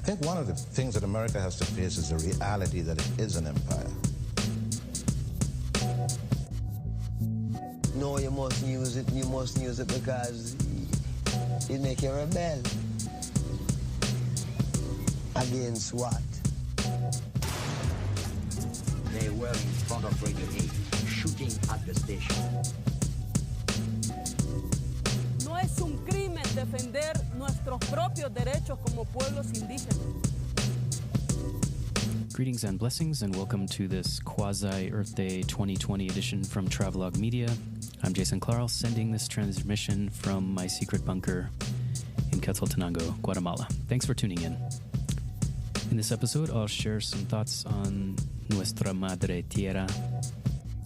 think one of the things that America has to face is the reality that it is an empire. No, you must use it. You must use it because it make you rebel. Against what? They were in front of Radio 8, shooting at the station. No es un crimen defender nuestros propios derechos como pueblos indígenas. Greetings and blessings, and welcome to this quasi-Earth Day 2020 edition from Travelogue Media. I'm Jason Clarl, sending this transmission from my secret bunker in Quetzaltenango, Guatemala. Thanks for tuning in. In this episode, I'll share some thoughts on Nuestra Madre Tierra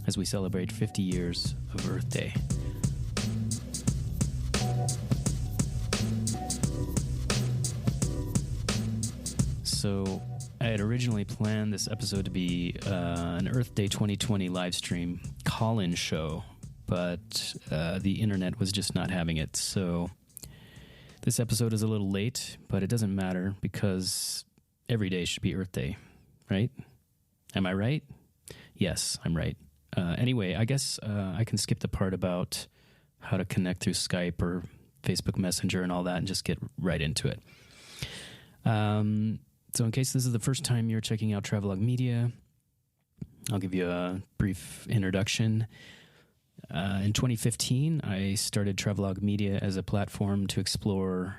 as we celebrate 50 years of Earth Day. So, I had originally planned this episode to be an Earth Day 2020 live stream call-in show, but the internet was just not having it. So this episode is a little late, but it doesn't matter because every day should be Earth Day, right? Am I right? Yes, I'm right. Anyway, I guess I can skip the part about how to connect through Skype or Facebook Messenger and all that and just get right into it. So in case this is the first time you're checking out Travelogue Media, I'll give you a brief introduction. In 2015, I started Travelogue Media as a platform to explore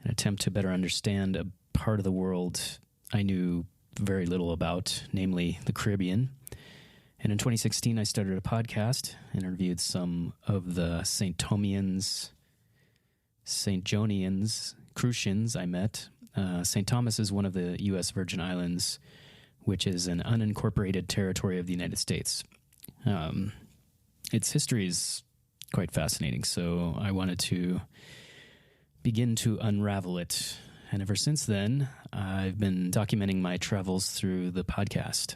and attempt to better understand a part of the world I knew very little about, namely the Caribbean. And in 2016, I started a podcast, interviewed some of the St. Thomians, St. Jonians, Crucians I met. St. Thomas is one of the U.S. Virgin Islands, which is an unincorporated territory of the United States. Its history is quite fascinating, so I wanted to begin to unravel it. And ever since then, I've been documenting my travels through the podcast.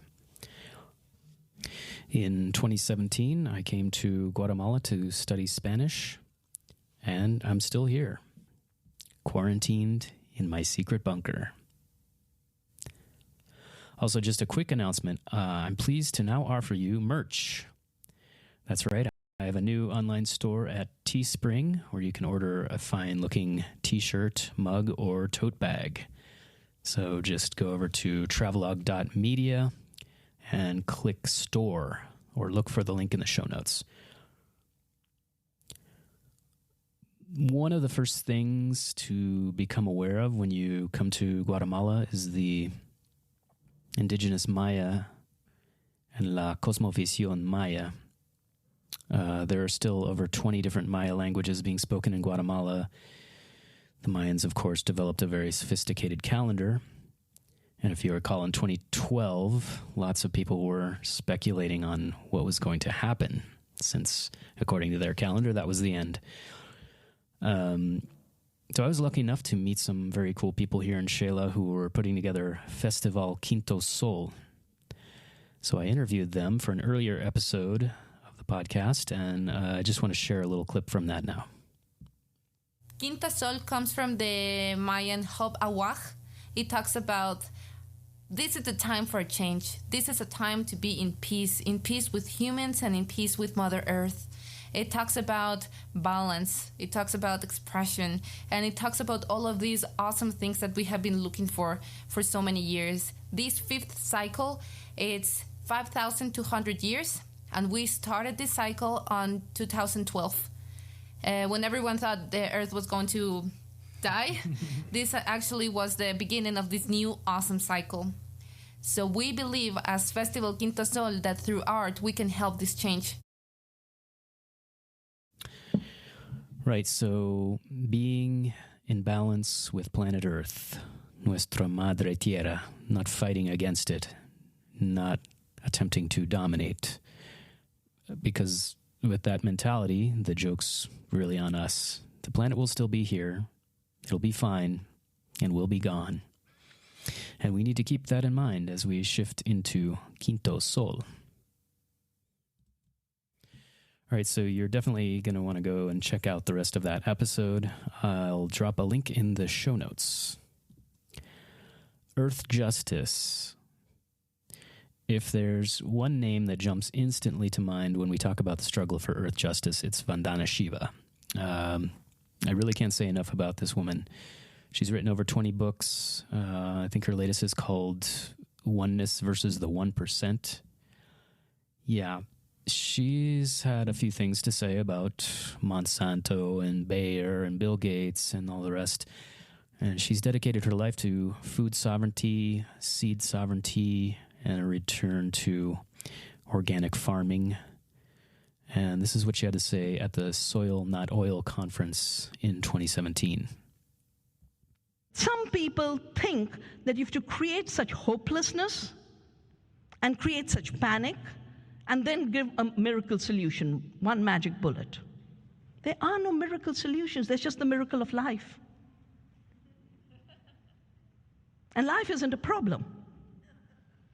In 2017, I came to Guatemala to study Spanish, and I'm still here, quarantined in my secret bunker. Also, just a quick announcement. I'm pleased to now offer you merch. That's right. I have a new online store at Teespring where you can order a fine-looking t-shirt, mug, or tote bag. So just go over to travelogue.media and click store, or look for the link in the show notes. One of the first things to become aware of when you come to Guatemala is the Indigenous Maya and La Cosmovisión Maya. There are still over 20 different Maya languages being spoken in Guatemala. The Mayans, of course, developed a very sophisticated calendar. And if you recall, in 2012, lots of people were speculating on what was going to happen, since, according to their calendar, that was the end. So I was lucky enough to meet some very cool people here in Xela who were putting together Festival Quinto Sol. So I interviewed them for an earlier episode of the podcast, and I just want to share a little clip from that now. Quinto Sol comes from the Mayan Hob Awaj. It talks about this is the time for a change. This is a time to be in peace with humans and in peace with Mother Earth. It talks about balance, it talks about expression, and it talks about all of these awesome things that we have been looking for so many years. This fifth cycle, it's 5,200 years, and we started this cycle on 2012. When everyone thought the Earth was going to die, this actually was the beginning of this new awesome cycle. So we believe as Festival Quinto Sol that through art we can help this change. Right, so being in balance with planet Earth, Nuestra Madre Tierra, not fighting against it, not attempting to dominate, because with that mentality, the joke's really on us. The planet will still be here, it'll be fine, and we'll be gone. And we need to keep that in mind as we shift into Quinto Sol. All right, so you're definitely going to want to go and check out the rest of that episode. I'll drop a link in the show notes. Earth justice. If there's one name that jumps instantly to mind when we talk about the struggle for earth justice, it's Vandana Shiva. I really can't say enough about this woman. She's written over 20 books. I think her latest is called Oneness versus the 1%. Yeah, she's had a few things to say about Monsanto and Bayer and Bill Gates and all the rest. And she's dedicated her life to food sovereignty, seed sovereignty, and a return to organic farming. And this is what she had to say at the Soil Not Oil conference in 2017. Some people think that you have to create such hopelessness and create such panic and then give a miracle solution, one magic bullet. There are no miracle solutions. There's just the miracle of life. And life isn't a problem.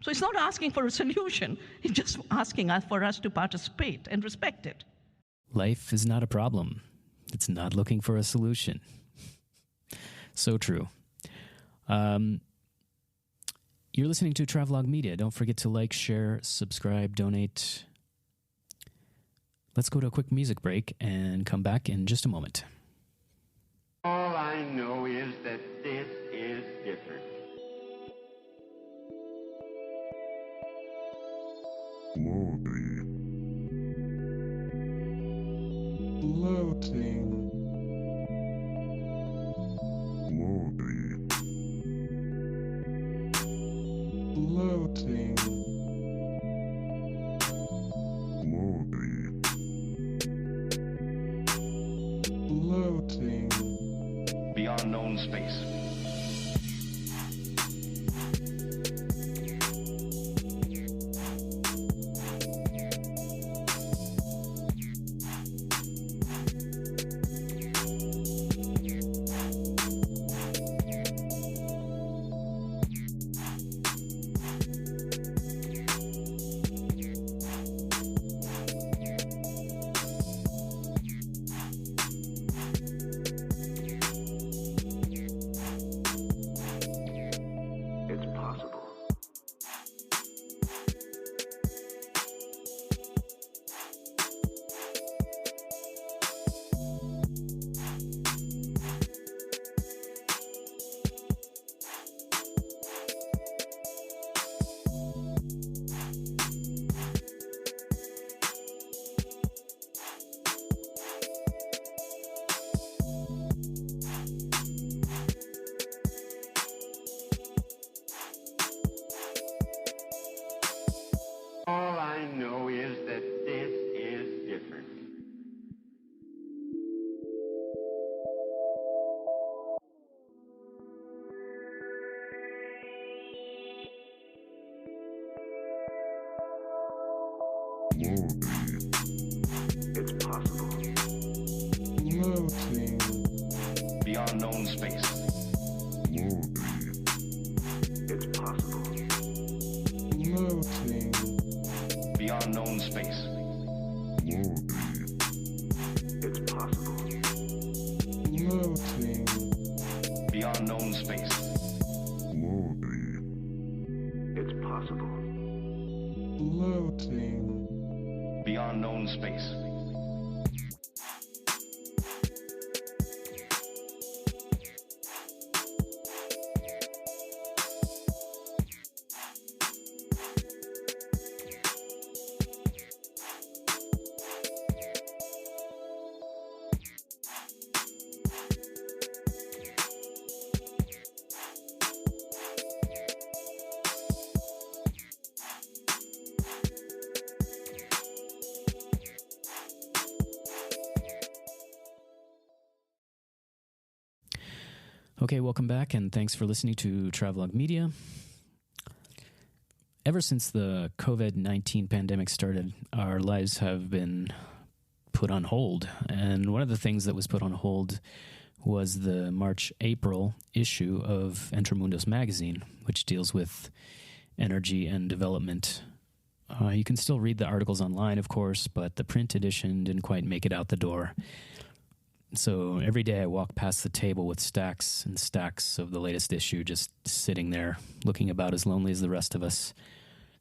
So it's not asking for a solution. It's just asking us for us to participate and respect it. Life is not a problem. It's not looking for a solution. So true. You're listening to Travelogue Media. Don't forget to like, share, subscribe, donate. Let's go to a quick music break and come back in just a moment. All I know is that this is different. Floating. Floating. Floating. Beyond known space. All I know is that this is different. It's possible. Floating. Beyond known space. It's possible. Floating. Beyond known space. It's possible. Floating. Beyond known space. It's possible. Floating. Beyond known space. Okay, welcome back, and thanks for listening to Travelogue Media. Ever since the COVID-19 pandemic started, our lives have been put on hold. And one of the things that was put on hold was the March-April issue of Entremundos magazine, which deals with energy and development. You can still read the articles online, of course, but the print edition didn't quite make it out the door. So every day I walk past the table with stacks and stacks of the latest issue, just sitting there, looking about as lonely as the rest of us.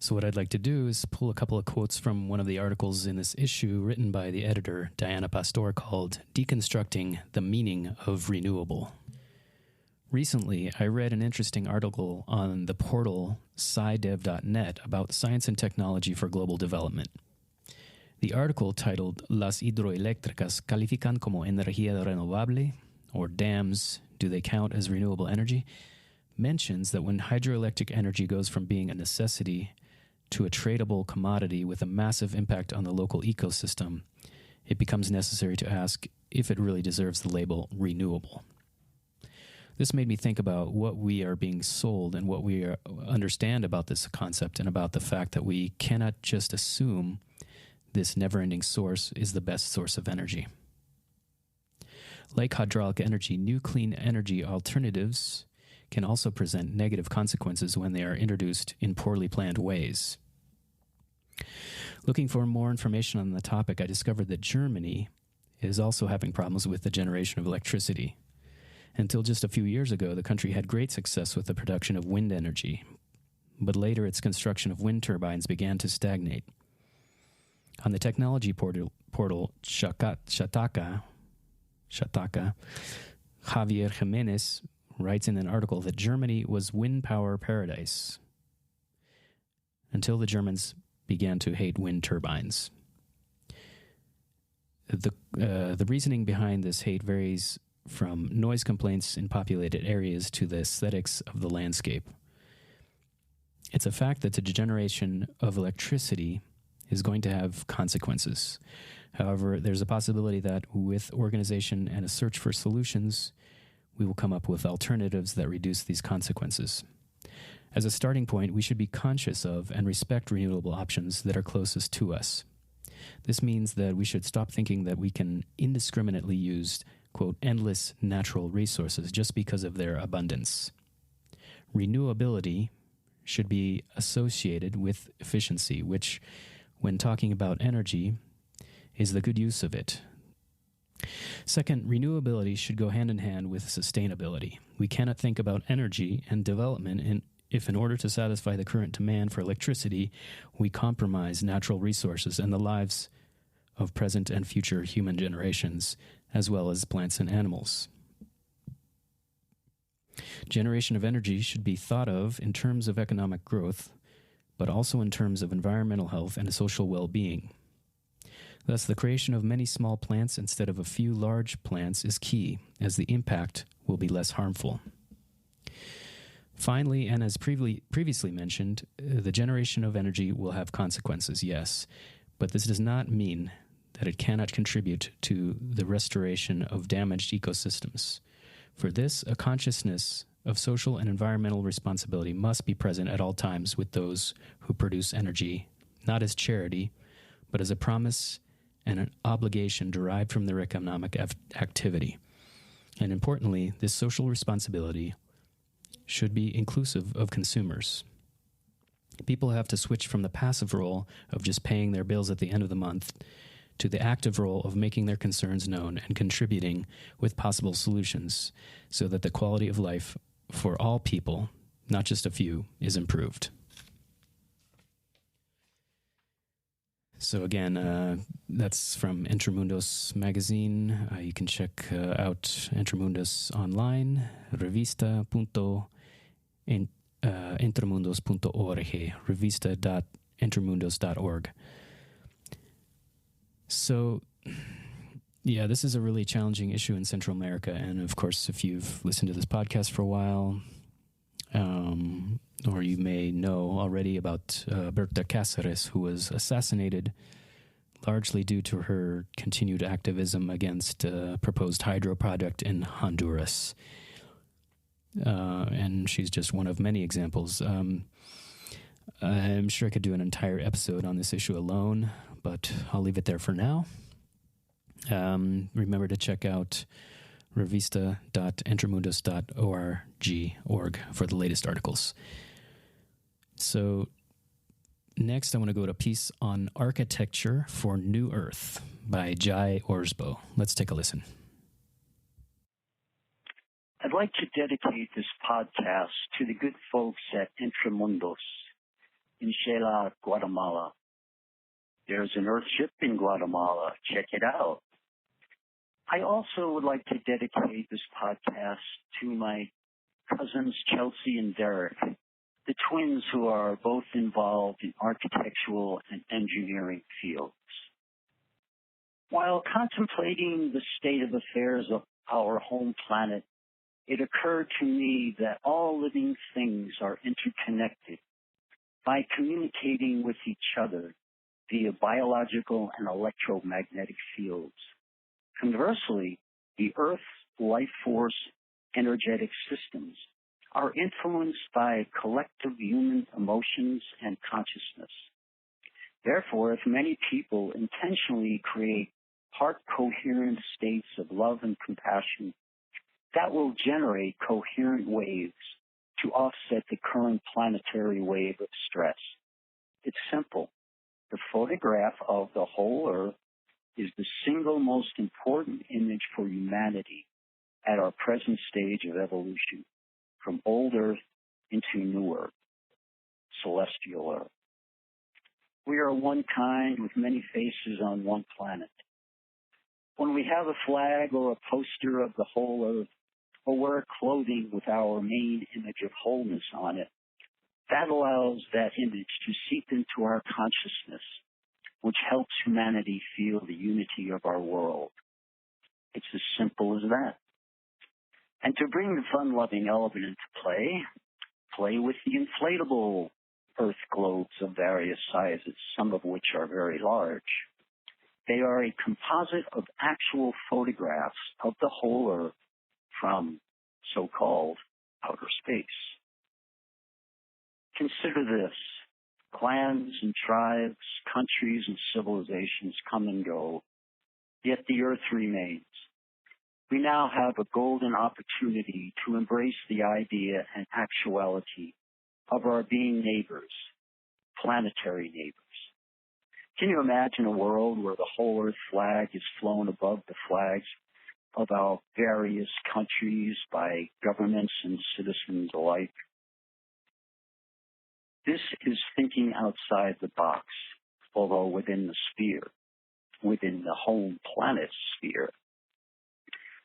So what I'd like to do is pull a couple of quotes from one of the articles in this issue written by the editor, Diana Pastor, called Deconstructing the Meaning of Renewable. Recently, I read an interesting article on the portal scidev.net about science and technology for global development. The article, titled Las hidroeléctricas califican como energía renovable, or dams, do they count as renewable energy, mentions that when hydroelectric energy goes from being a necessity to a tradable commodity with a massive impact on the local ecosystem, it becomes necessary to ask if it really deserves the label renewable. This made me think about what we are being sold and what we understand about this concept, and about the fact that we cannot just assume this never-ending source is the best source of energy. Like hydraulic energy, new clean energy alternatives can also present negative consequences when they are introduced in poorly planned ways. Looking for more information on the topic, I discovered that Germany is also having problems with the generation of electricity. Until just a few years ago, the country had great success with the production of wind energy, but later its construction of wind turbines began to stagnate. On the technology portal Shataka, Javier Jimenez writes in an article that Germany was wind power paradise until the Germans began to hate wind turbines. The reasoning behind this hate varies from noise complaints in populated areas to the aesthetics of the landscape. It's a fact that the generation of electricity is going to have consequences. However, there's a possibility that with organization and a search for solutions, we will come up with alternatives that reduce these consequences. As a starting point, we should be conscious of and respect renewable options that are closest to us. This means that we should stop thinking that we can indiscriminately use, quote, endless natural resources just because of their abundance. Renewability should be associated with efficiency, which, when talking about energy, is the good use of it. Second, renewability should go hand in hand with sustainability. We cannot think about energy and development if in order to satisfy the current demand for electricity, we compromise natural resources and the lives of present and future human generations, as well as plants and animals. Generation of energy should be thought of in terms of economic growth, but also in terms of environmental health and social well-being. Thus, the creation of many small plants instead of a few large plants is key, as the impact will be less harmful. Finally, and as previously mentioned, the generation of energy will have consequences, yes, but this does not mean that it cannot contribute to the restoration of damaged ecosystems. For this, a consciousness of social and environmental responsibility must be present at all times with those who produce energy, not as charity, but as a promise and an obligation derived from their economic activity. And importantly, this social responsibility should be inclusive of consumers. People have to switch from the passive role of just paying their bills at the end of the month to the active role of making their concerns known and contributing with possible solutions so that the quality of life for all people, not just a few, is improved. So again, that's from Entremundos magazine. You can check out Entremundos online, revista.entremundos.org, revista.entremundos.org. So, yeah, this is a really challenging issue in Central America. And of course, if you've listened to this podcast for a while, or you may know already about Berta Caceres, who was assassinated largely due to her continued activism against a proposed hydro project in Honduras. And she's just one of many examples. I'm sure I could do an entire episode on this issue alone, but I'll leave it there for now. Remember to check out revista.entremundos.org for the latest articles. So next I want to go to a piece on Architecture for New Earth by Jai Orsbo. Let's take a listen. like to dedicate this podcast to the good folks at Intramundos in Xela, Guatemala. There's an Earthship in Guatemala. Check it out. I also would like to dedicate this podcast to my cousins Chelsea and Derek, the twins who are both involved in architectural and engineering fields. While contemplating the state of affairs of our home planet, it occurred to me that all living things are interconnected by communicating with each other via biological and electromagnetic fields. Conversely, the Earth's life force energetic systems are influenced by collective human emotions and consciousness. Therefore, if many people intentionally create heart-coherent states of love and compassion, that will generate coherent waves to offset the current planetary wave of stress. It's simple. The photograph of the whole Earth is the single most important image for humanity at our present stage of evolution, from old Earth into new Earth, celestial Earth. We are one kind with many faces on one planet. When we have a flag or a poster of the whole Earth, or wear clothing with our main image of wholeness on it, that allows that image to seep into our consciousness, which helps humanity feel the unity of our world. It's as simple as that. And to bring the fun-loving element into play with the inflatable Earth globes of various sizes, some of which are very large. They are a composite of actual photographs of the whole Earth from so-called outer space. Consider this. Clans and tribes, countries and civilizations come and go, yet the Earth remains. We now have a golden opportunity to embrace the idea and actuality of our being neighbors, planetary neighbors. Can you imagine a world where the whole Earth flag is flown above the flags of our various countries by governments and citizens alike? This is thinking outside the box, although within the sphere, within the home planet sphere.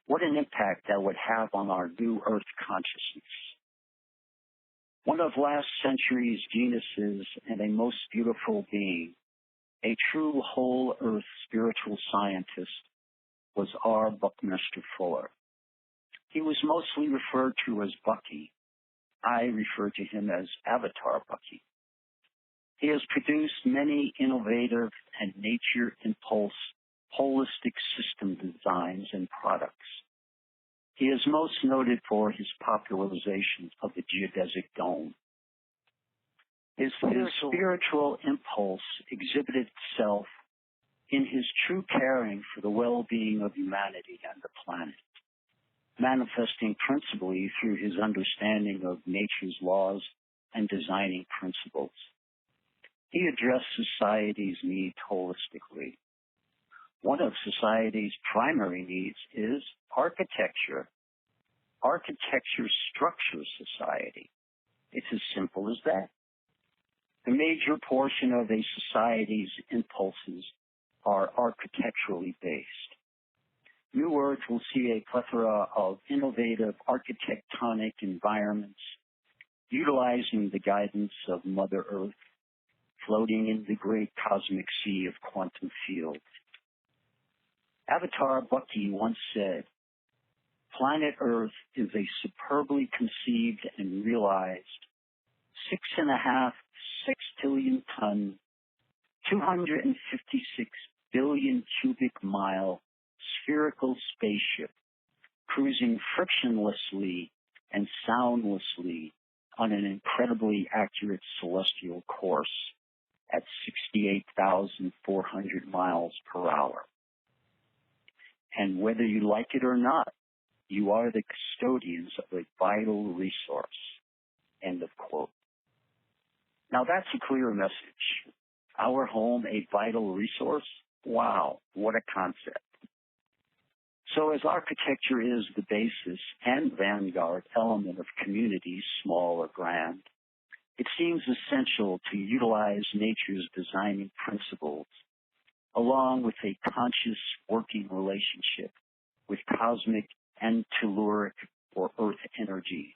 What an impact that would have on our new Earth consciousness. One of last century's geniuses and a most beautiful being, a true whole Earth spiritual scientist, was R. Buckminster Fuller. He was mostly referred to as Bucky. I refer to him as Avatar Bucky. He has produced many innovative and nature impulse holistic system designs and products. He is most noted for his popularization of the geodesic dome. His spiritual impulse exhibited itself in his true caring for the well-being of humanity and the planet, manifesting principally through his understanding of nature's laws and designing principles. He addressed society's needs holistically. One of society's primary needs is architecture. Architecture structures society. It's as simple as that. The major portion of a society's impulses are architecturally based. New Earth will see a plethora of innovative architectonic environments utilizing the guidance of Mother Earth, floating in the great cosmic sea of quantum fields. Avatar Bucky once said, "Planet Earth is a superbly conceived and realized 6.5 sextillion ton, 256 billion cubic mile spherical spaceship cruising frictionlessly and soundlessly on an incredibly accurate celestial course at 68,400 miles per hour. And whether you like it or not, you are the custodians of a vital resource." End of quote. Now that's a clear message. Our home, a vital resource? Wow, what a concept. So as architecture is the basis and vanguard element of communities, small or grand, it seems essential to utilize nature's designing principles along with a conscious working relationship with cosmic and telluric or earth energies,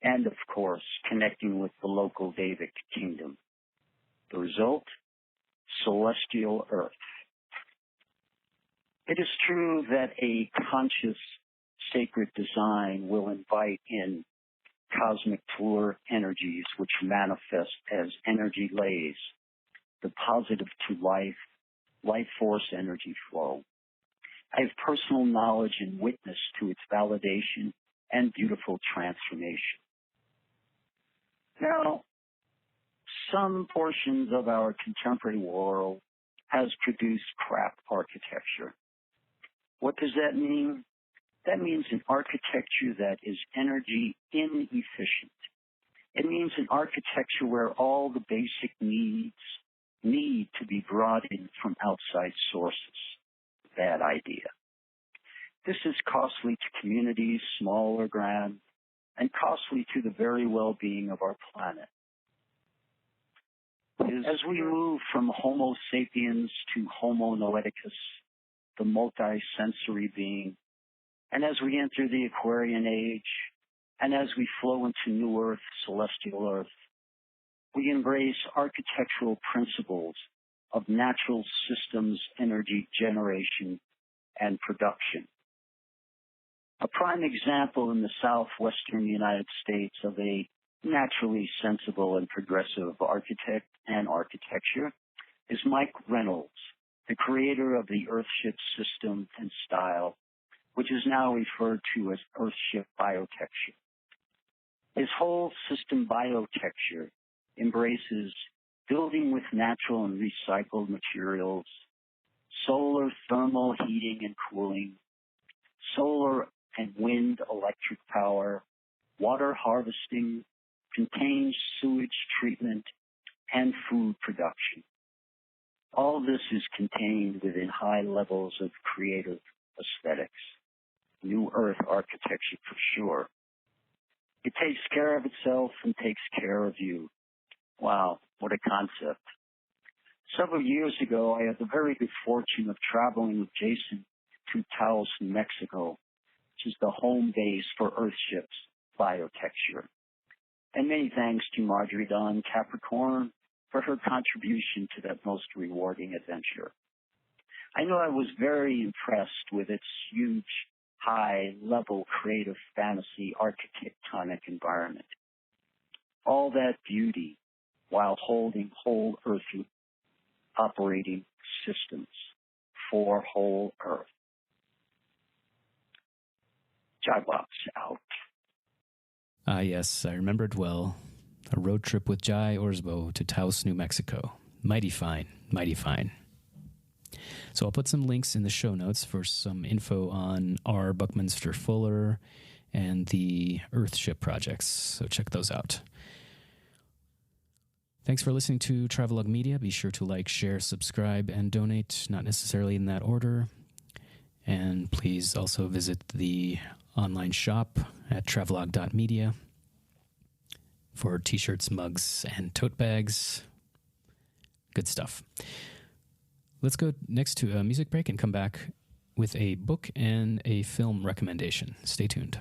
and of course connecting with the local Devic kingdom. The result? Celestial earth. It is true that a conscious sacred design will invite in cosmic telluric energies which manifest as energy lays, the positive to life force energy flow. I have personal knowledge and witness to its validation and beautiful transformation. Now, some portions of our contemporary world has produced crap architecture. What does that mean? That means an architecture that is energy inefficient. It means an architecture where all the basic needs need to be brought in from outside sources. Bad idea. This is costly to communities, small or grand, and costly to the very well-being of our planet. As we move from Homo sapiens to Homo noeticus, the multi-sensory being, and as we enter the Aquarian age, and as we flow into new Earth, celestial Earth, we embrace architectural principles of natural systems, energy generation, and production. A prime example in the southwestern United States of a naturally sensible and progressive architect and architecture is Mike Reynolds, the creator of the Earthship system and style, which is now referred to as Earthship biotecture. His whole system biotecture embraces building with natural and recycled materials, solar thermal heating and cooling, solar and wind electric power, water harvesting, contained sewage treatment, and food production. All this is contained within high levels of creative aesthetics. New Earth architecture for sure. It takes care of itself and takes care of you. Wow, what a concept. Several years ago, I had the very good fortune of traveling with Jason to Taos, New Mexico, which is the home base for Earthship's biotecture. And many thanks to Marjorie Dawn Capricorn for her contribution to that most rewarding adventure. I know I was very impressed with its huge, high-level creative fantasy architectonic environment. All that beauty while holding whole Earth operating systems for whole Earth. Jaibox out. Ah, yes, I remember it well. A road trip with Jai Orsbo to Taos, New Mexico. Mighty fine, mighty fine. So I'll put some links in the show notes for some info on R. Buckminster Fuller and the Earthship projects, so check those out. Thanks for listening to Travelogue Media. Be sure to like, share, subscribe, and donate, not necessarily in that order. And please also visit the online shop at travelogue.media for t-shirts, mugs, and tote bags. Good stuff. Let's go next to a music break and come back with a book and a film recommendation. Stay tuned.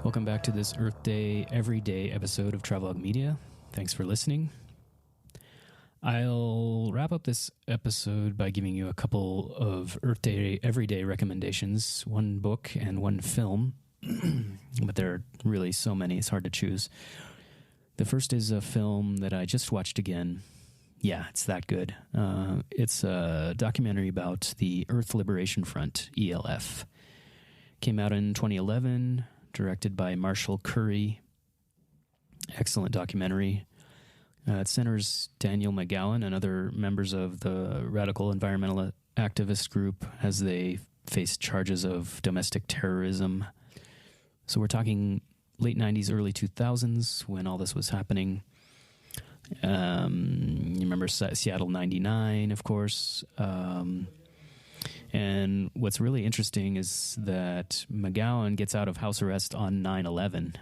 Welcome back to this Earth Day Everyday episode of Travelogue Media. Thanks for listening. I'll wrap up this episode by giving you a couple of Earth Day Everyday recommendations, one book and one film, but there are really so many, it's hard to choose. The first is a film that I just watched again. Yeah, it's that good. It's a documentary about the Earth Liberation Front, ELF. Came out in 2011, directed by Marshall Curry. Excellent documentary. It centers Daniel McGowan and other members of the radical environmental activist group as they face charges of domestic terrorism. So we're talking late 90s, early 2000s when all this was happening. You remember Seattle 99, of course. And what's really interesting is that McGowan gets out of house arrest on 9/11.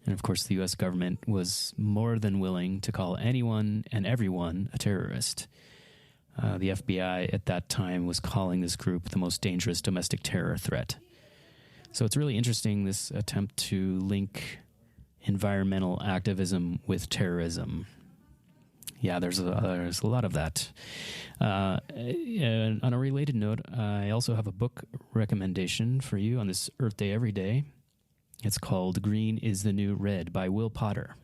And of course, the U.S. government was more than willing to call anyone and everyone a terrorist. The FBI at that time was calling this group the most dangerous domestic terror threat. So it's really interesting, this attempt to link environmental activism with terrorism. Yeah, there's a lot of that. And on a related note, I also have a book recommendation for you on this Earth Day Every Day. It's called Green is the New Red by Will Potter.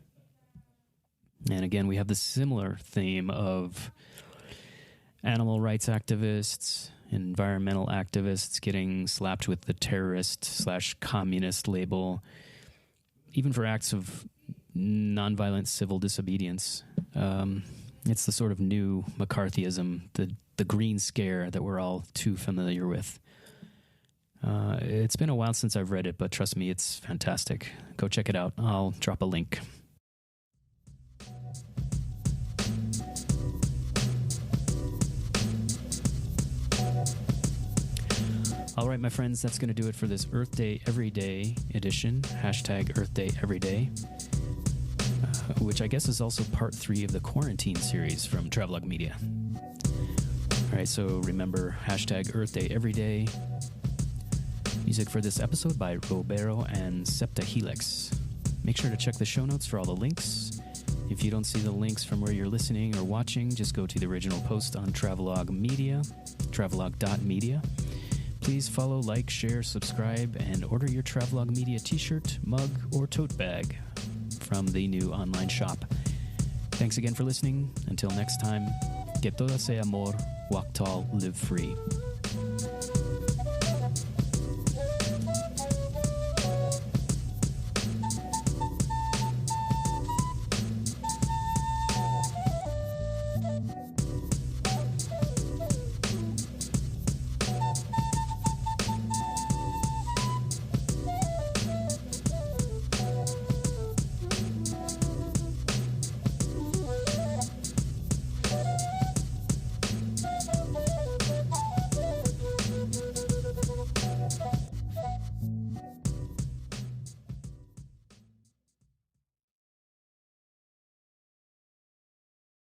And again, we have the similar theme of animal rights activists, environmental activists getting slapped with the terrorist/communist label, even for acts of nonviolent civil disobedience. It's the sort of new McCarthyism, the green scare that we're all too familiar with. It's been a while since I've read it, but trust me, it's fantastic. Go check it out. I'll drop a link. All right, my friends, that's going to do it for this Earth Day Everyday edition. Hashtag Earth Day Everyday. Which I guess is also part 3 of the quarantine series from Travelogue Media. All right, so remember, hashtag Earth Day Everyday. Music for this episode by Robero and Septa Helix. Make sure to check the show notes for all the links. If you don't see the links from where you're listening or watching, just go to the original post on Travelogue Media, travelogue.media. Please follow, like, share, subscribe, and order your Travelogue Media t-shirt, mug, or tote bag from the new online shop. Thanks again for listening. Until next time, que todo sea amor, walk tall, live free.